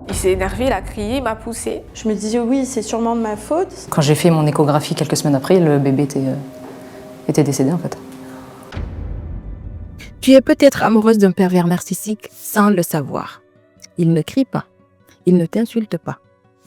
Il s'est énervé, il a crié, il m'a poussé. Je me disais oui, c'est sûrement de ma faute. Quand j'ai fait mon échographie quelques semaines après, le bébé était décédé en fait. Tu es peut-être amoureuse d'un pervers narcissique sans le savoir. Il ne crie pas, il ne t'insulte pas,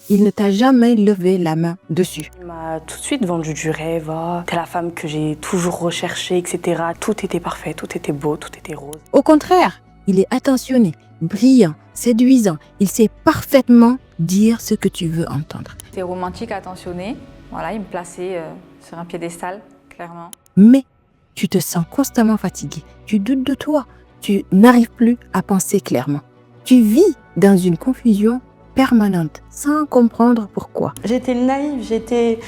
il ne t'a jamais levé la main dessus. Il m'a tout de suite vendu du rêve. T'es la femme que j'ai toujours recherchée, etc. Tout était parfait, tout était beau, tout était rose. Au contraire, il est attentionné, brillant, séduisant. Il sait parfaitement dire ce que tu veux entendre. C'était romantique, attentionné. Voilà, il me plaçait sur un piédestal, clairement. Mais tu te sens constamment fatigué, tu doutes de toi, tu n'arrives plus à penser clairement. Tu vis dans une confusion permanente, sans comprendre pourquoi. J'étais naïve, j'étais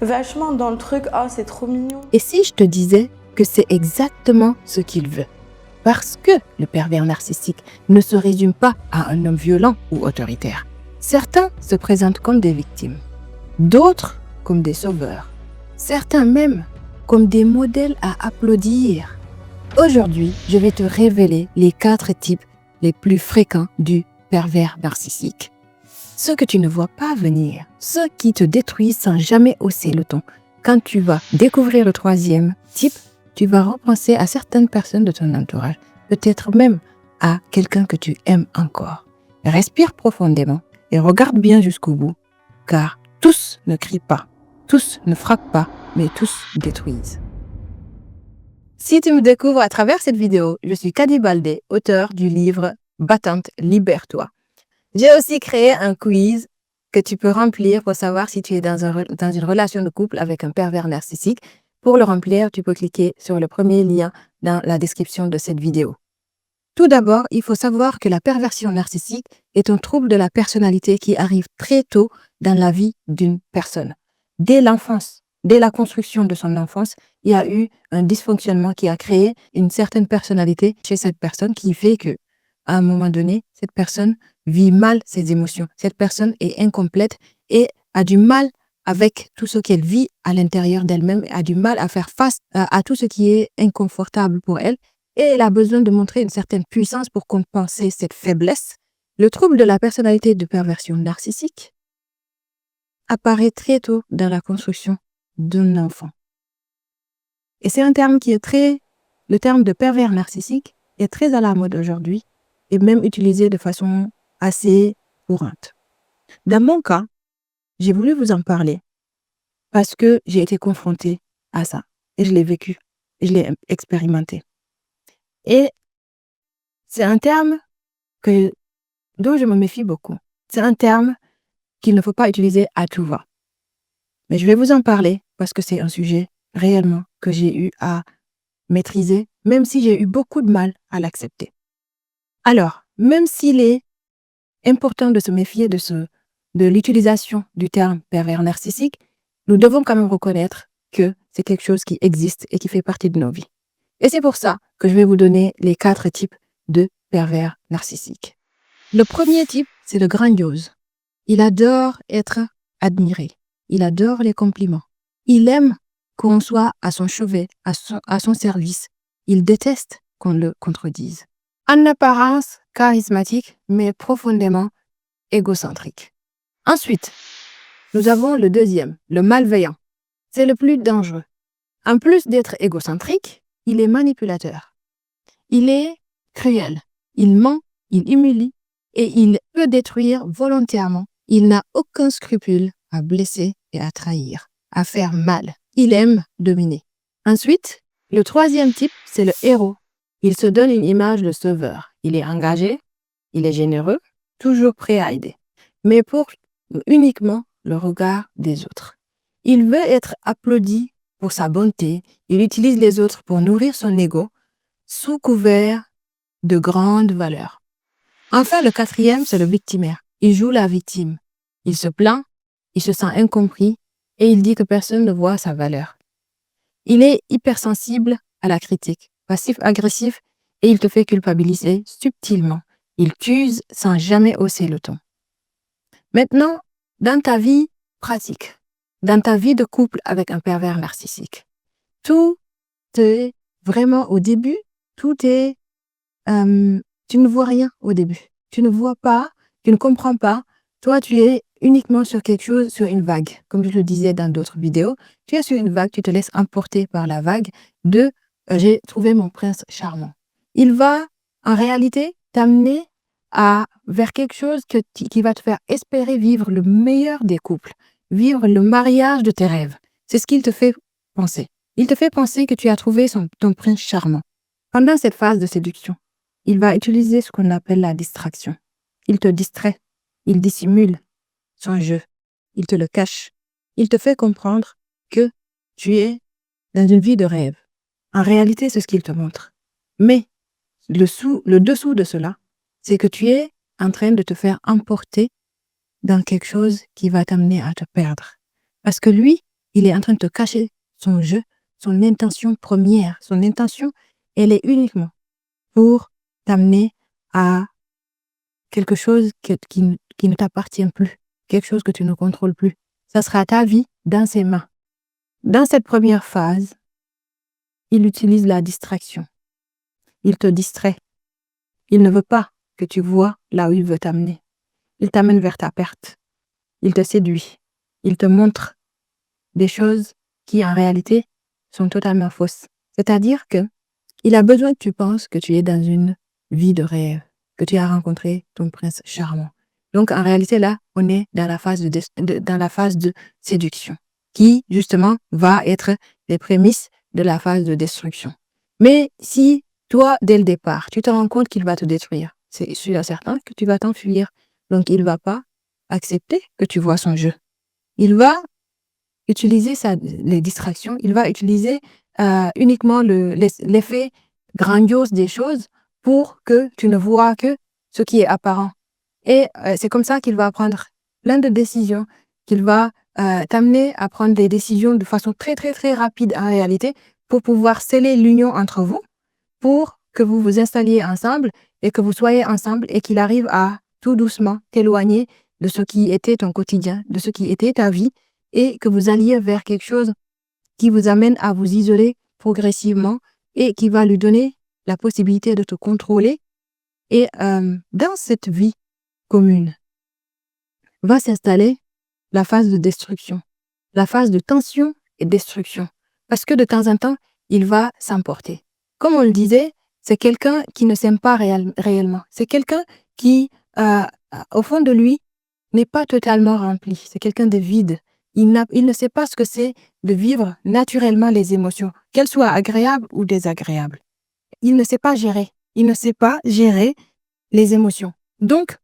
vachement dans le truc, oh c'est trop mignon. Et si je te disais que c'est exactement ce qu'il veut? Parce que le pervers narcissique ne se résume pas à un homme violent ou autoritaire. Certains se présentent comme des victimes, d'autres comme des sauveurs, certains même comme des modèles à applaudir. Aujourd'hui, je vais te révéler les 4 types les plus fréquents du pervers narcissique. Ceux que tu ne vois pas venir, ceux qui te détruisent sans jamais hausser le ton. Quand tu vas découvrir le 3e type, tu vas repenser à certaines personnes de ton entourage, peut-être même à quelqu'un que tu aimes encore. Respire profondément et regarde bien jusqu'au bout, car tous ne crient pas, tous ne frappent pas, mais tous détruisent. Si tu me découvres à travers cette vidéo, je suis Kady Baldé, auteure du livre « Battante, libère-toi ». J'ai aussi créé un quiz que tu peux remplir pour savoir si tu es dans une relation de couple avec un pervers narcissique. Pour le remplir, tu peux cliquer sur le premier lien dans la description de cette vidéo. Tout d'abord, il faut savoir que la perversion narcissique est un trouble de la personnalité qui arrive très tôt dans la vie d'une personne. Dès l'enfance, dès la construction de son enfance, il y a eu un dysfonctionnement qui a créé une certaine personnalité chez cette personne qui fait que, à un moment donné, cette personne vit mal ses émotions. Cette personne est incomplète et a du mal avec tout ce qu'elle vit à l'intérieur d'elle-même, a du mal à faire face à tout ce qui est inconfortable pour elle. Et elle a besoin de montrer une certaine puissance pour compenser cette faiblesse. Le trouble de la personnalité de perversion narcissique apparaît très tôt dans la construction d'un enfant. Et c'est un terme qui est le terme de pervers narcissique est très à la mode aujourd'hui et même utilisé de façon assez courante. Dans mon cas, j'ai voulu vous en parler parce que j'ai été confrontée à ça et je l'ai vécu et je l'ai expérimenté. Et c'est un terme dont je me méfie beaucoup. C'est un terme qu'il ne faut pas utiliser à tout va. Mais je vais vous en parler parce que c'est un sujet réellement que j'ai eu à maîtriser, même si j'ai eu beaucoup de mal à l'accepter. Alors, même s'il est important de se méfier de l'utilisation du terme pervers narcissique, nous devons quand même reconnaître que c'est quelque chose qui existe et qui fait partie de nos vies. Et c'est pour ça que je vais vous donner les 4 types de pervers narcissiques. Le premier type, c'est le grandiose. Il adore être admiré. Il adore les compliments. Il aime qu'on soit à son chevet, à son service. Il déteste qu'on le contredise. En apparence charismatique, mais profondément égocentrique. Ensuite, nous avons le deuxième, le malveillant. C'est le plus dangereux. En plus d'être égocentrique, il est manipulateur. Il est cruel. Il ment, il humilie et il peut détruire volontairement. Il n'a aucun scrupule à blesser et à trahir, à faire mal. Il aime dominer. Ensuite, le troisième type, c'est le héros. Il se donne une image de sauveur. Il est engagé, il est généreux, toujours prêt à aider, mais pour uniquement le regard des autres. Il veut être applaudi pour sa bonté. Il utilise les autres pour nourrir son ego sous couvert de grandes valeurs. Enfin, le quatrième, c'est le victimaire. Il joue la victime. Il se plaint, il se sent incompris et il dit que personne ne voit sa valeur. Il est hypersensible à la critique, passif-agressif et il te fait culpabiliser subtilement. Il t'use sans jamais hausser le ton. Maintenant, dans ta vie pratique, dans ta vie de couple avec un pervers narcissique, tout est vraiment au début, tu ne vois rien au début. Tu ne vois pas Tu ne comprends pas. Toi, tu es uniquement sur quelque chose, sur une vague. Comme je le disais dans d'autres vidéos, tu es sur une vague, tu te laisses emporter par la vague de j'ai trouvé mon prince charmant. Il va, en réalité, t'amener vers quelque chose qui va te faire espérer vivre le meilleur des couples, vivre le mariage de tes rêves. C'est ce qu'il te fait penser. Il te fait penser que tu as trouvé ton prince charmant. Pendant cette phase de séduction, il va utiliser ce qu'on appelle la distraction. Il te distrait, il dissimule son jeu, il te le cache. Il te fait comprendre que tu es dans une vie de rêve. En réalité, c'est ce qu'il te montre. Mais le dessous de cela, c'est que tu es en train de te faire emporter dans quelque chose qui va t'amener à te perdre. Parce que lui, il est en train de te cacher son jeu, son intention première. Son intention, elle est uniquement pour t'amener à quelque chose qui ne t'appartient plus, quelque chose que tu ne contrôles plus. Ça sera ta vie dans ses mains. Dans cette première phase, il utilise la distraction. Il te distrait. Il ne veut pas que tu vois là où il veut t'amener. Il t'amène vers ta perte. Il te séduit. Il te montre des choses qui, en réalité, sont totalement fausses. C'est-à-dire que il a besoin que tu penses que tu es dans une vie de rêve, que tu as rencontré ton prince charmant. Donc, en réalité, là, on est dans la phase de séduction, qui, justement, va être les prémices de la phase de destruction. Mais si, toi, dès le départ, tu te rends compte qu'il va te détruire, c'est sûr et certain que tu vas t'enfuir. Donc, il ne va pas accepter que tu vois son jeu. Il va utiliser les distractions, il va utiliser uniquement l'effet grandiose des choses pour que tu ne vois que ce qui est apparent. Et c'est comme ça qu'il va prendre plein de décisions, qu'il va t'amener à prendre des décisions de façon très, très, très rapide en réalité pour pouvoir sceller l'union entre vous, pour que vous vous installiez ensemble et que vous soyez ensemble et qu'il arrive à tout doucement t'éloigner de ce qui était ton quotidien, de ce qui était ta vie, et que vous alliez vers quelque chose qui vous amène à vous isoler progressivement et qui va lui donner la possibilité de te contrôler. Et dans cette vie commune va s'installer la phase de destruction, la phase de tension et destruction. Parce que de temps en temps, il va s'emporter. Comme on le disait, c'est quelqu'un qui ne s'aime pas réellement. C'est quelqu'un qui, au fond de lui, n'est pas totalement rempli. C'est quelqu'un de vide. Il ne sait pas ce que c'est de vivre naturellement les émotions, qu'elles soient agréables ou désagréables. Il ne sait pas gérer. Il ne sait pas gérer les émotions. Donc,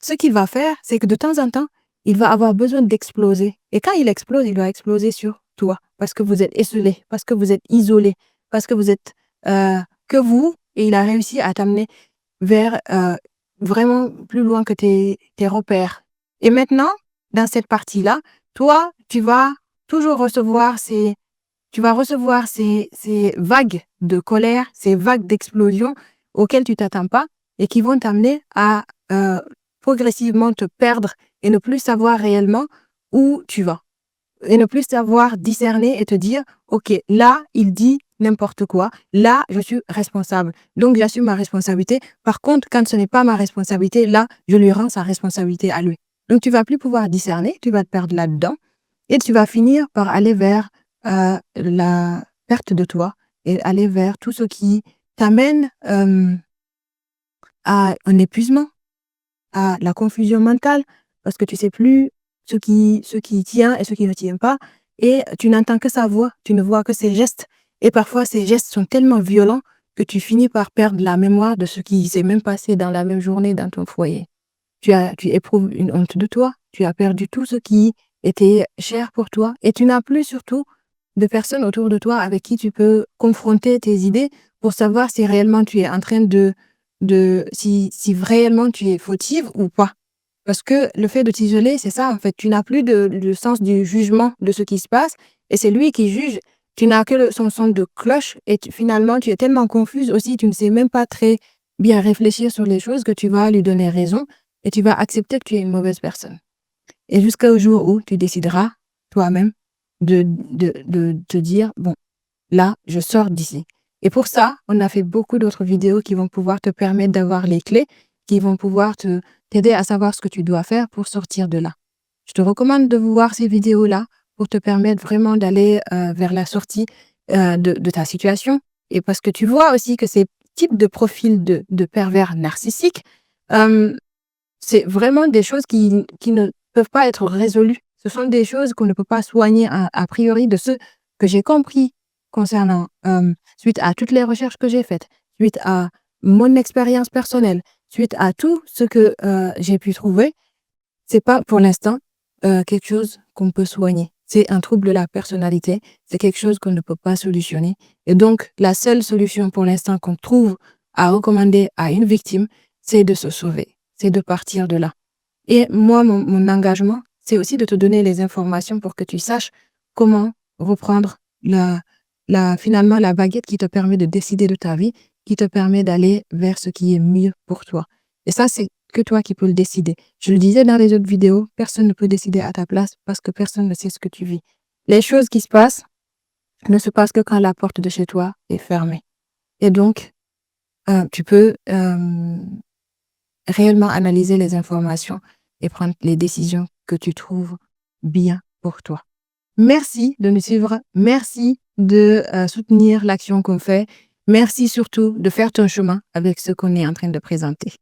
ce qu'il va faire, c'est que de temps en temps, il va avoir besoin d'exploser. Et quand il explose, il va exploser sur toi. Parce que vous êtes esselé, parce que vous êtes isolé, parce que vous êtes que vous, et il a réussi à t'amener vers vraiment plus loin que tes repères. Et maintenant, dans cette partie-là, toi, tu vas toujours recevoir ces vagues de colère, ces vagues d'explosion auxquelles tu t'attends pas et qui vont t'amener à progressivement te perdre et ne plus savoir réellement où tu vas. Et ne plus savoir discerner et te dire, OK, là, il dit n'importe quoi. Là, je suis responsable. Donc, j'assume ma responsabilité. Par contre, quand ce n'est pas ma responsabilité, là, je lui rends sa responsabilité à lui. Donc, tu vas plus pouvoir discerner, tu vas te perdre là-dedans et tu vas finir par aller vers la perte de toi et aller vers tout ce qui t'amène à un épuisement, à la confusion mentale, parce que tu sais plus ce qui tient et ce qui ne tient pas, et tu n'entends que sa voix, tu ne vois que ses gestes, et parfois ces gestes sont tellement violents que tu finis par perdre la mémoire de ce qui s'est même passé dans la même journée dans ton foyer. Tu éprouves une honte de toi, tu as perdu tout ce qui était cher pour toi, et tu n'as plus surtout de personnes autour de toi avec qui tu peux confronter tes idées pour savoir si réellement tu es en train si réellement tu es fautive ou pas. Parce que le fait de t'isoler, c'est ça, en fait. Tu n'as plus le sens du jugement de ce qui se passe et c'est lui qui juge. Tu n'as que son son de cloche et finalement, tu es tellement confuse aussi, tu ne sais même pas très bien réfléchir sur les choses que tu vas lui donner raison et tu vas accepter que tu es une mauvaise personne. Et jusqu'au jour où tu décideras toi-même de te dire, bon, là, je sors d'ici. Et pour ça, on a fait beaucoup d'autres vidéos qui vont pouvoir te permettre d'avoir les clés, qui vont pouvoir t'aider à savoir ce que tu dois faire pour sortir de là. Je te recommande de voir ces vidéos-là pour te permettre vraiment d'aller vers la sortie de ta situation. Et parce que tu vois aussi que ces types de profils de pervers narcissiques, c'est vraiment des choses qui ne peuvent pas être résolues. Ce sont des choses qu'on ne peut pas soigner a priori, de ce que j'ai compris concernant, suite à toutes les recherches que j'ai faites, suite à mon expérience personnelle, suite à tout ce que j'ai pu trouver. C'est pas pour l'instant quelque chose qu'on peut soigner. C'est un trouble de la personnalité, c'est quelque chose qu'on ne peut pas solutionner. Et donc, la seule solution pour l'instant qu'on trouve à recommander à une victime, c'est de se sauver, c'est de partir de là. Et moi, mon engagement, c'est aussi de te donner les informations pour que tu saches comment reprendre finalement la baguette qui te permet de décider de ta vie, qui te permet d'aller vers ce qui est mieux pour toi. Et ça, c'est que toi qui peux le décider. Je le disais dans les autres vidéos, personne ne peut décider à ta place parce que personne ne sait ce que tu vis. Les choses qui se passent ne se passent que quand la porte de chez toi est fermée. Et donc, tu peux réellement analyser les informations et prendre les décisions que tu trouves bien pour toi. Merci de nous suivre. Merci de soutenir l'action qu'on fait. Merci surtout de faire ton chemin avec ce qu'on est en train de présenter.